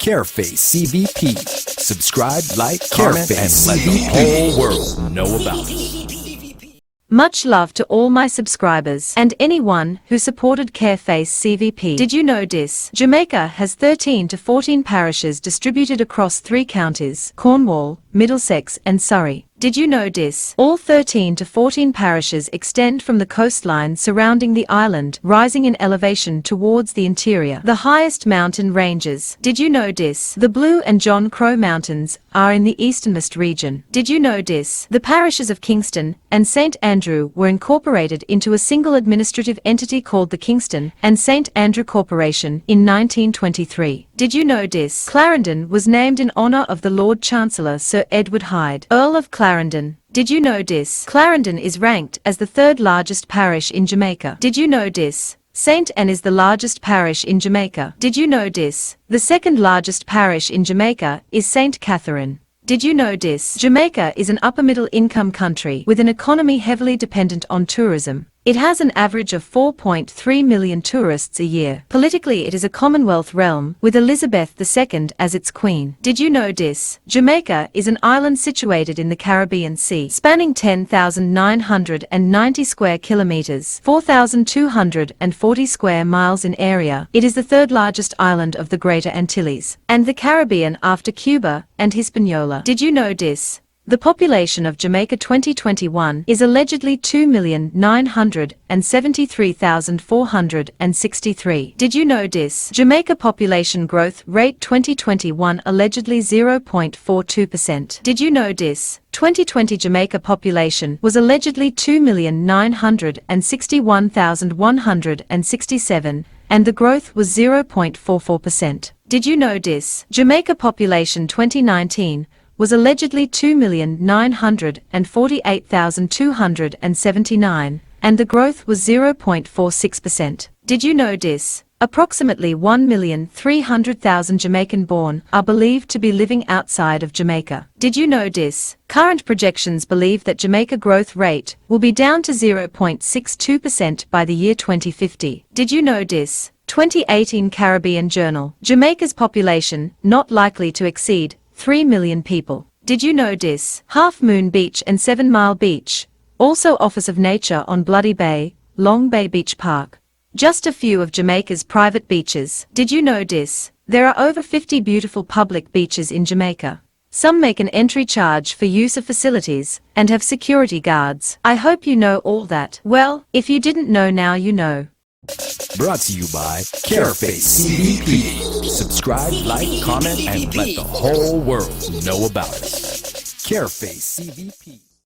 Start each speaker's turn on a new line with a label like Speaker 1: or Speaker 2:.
Speaker 1: Careface CVP. Subscribe, like, comment, and let the whole world know about it.
Speaker 2: Much love to all my subscribers and anyone who supported Careface CVP. Did you know this? Jamaica has 13 to 14 parishes distributed across 3 counties, Cornwall, Middlesex and Surrey. Did you know this? All 13 to 14 parishes extend from the coastline surrounding the island, rising in elevation towards the interior. The highest mountain ranges. Did you know this? The Blue and John Crow Mountains are in the easternmost region. Did you know this? The parishes of Kingston and St. Andrew were incorporated into a single administrative entity called the Kingston and St. Andrew Corporation in 1923. Did you know this? Clarendon was named in honor of the Lord Chancellor Sir Edward Hyde, Earl of Clarendon. Did you know this? Clarendon is ranked as the 3rd largest parish in Jamaica. Did you know this? St. Anne is the largest parish in Jamaica. Did you know this? The 2nd largest parish in Jamaica is St. Catherine. Did you know this? Jamaica is an upper-middle income country with an economy heavily dependent on tourism. It has an average of 4.3 million tourists a year. Politically, it is a Commonwealth realm, with Elizabeth II as its queen. Did you know this? Jamaica is an island situated in the Caribbean Sea, spanning 10,990 square kilometers, 4,240 square miles in area. It is the 3rd largest island of the Greater Antilles, and the Caribbean after Cuba and Hispaniola. Did you know this? The population of Jamaica 2021 is allegedly 2,973,463. Did you know this? Jamaica population growth rate 2021 allegedly 0.42%. Did you know this? 2020 Jamaica population was allegedly 2,961,167, and the growth was 0.44%. Did you know this? Jamaica population 2019 was allegedly 2,948,279, and the growth was 0.46%. Did you know this? Approximately 1,300,000 Jamaican-born are believed to be living outside of Jamaica. Did you know this? Current projections believe that Jamaica growth rate will be down to 0.62% by the year 2050. Did you know this? 2018 Caribbean Journal. Jamaica's population not likely to exceed 3 million people. Did you know this? Half Moon Beach and 7 Mile Beach also offers of nature on Bloody Bay, Long Bay Beach Park. Just a few of Jamaica's private beaches. Did you know this? There are over 50 beautiful public beaches in Jamaica. Some make an entry charge for use of facilities and have security guards. I hope you know all that. Well, if you didn't know, now you know.
Speaker 1: Brought to you by Careface CVP. Subscribe, like, comment, and let the whole world know about us. Careface CVP.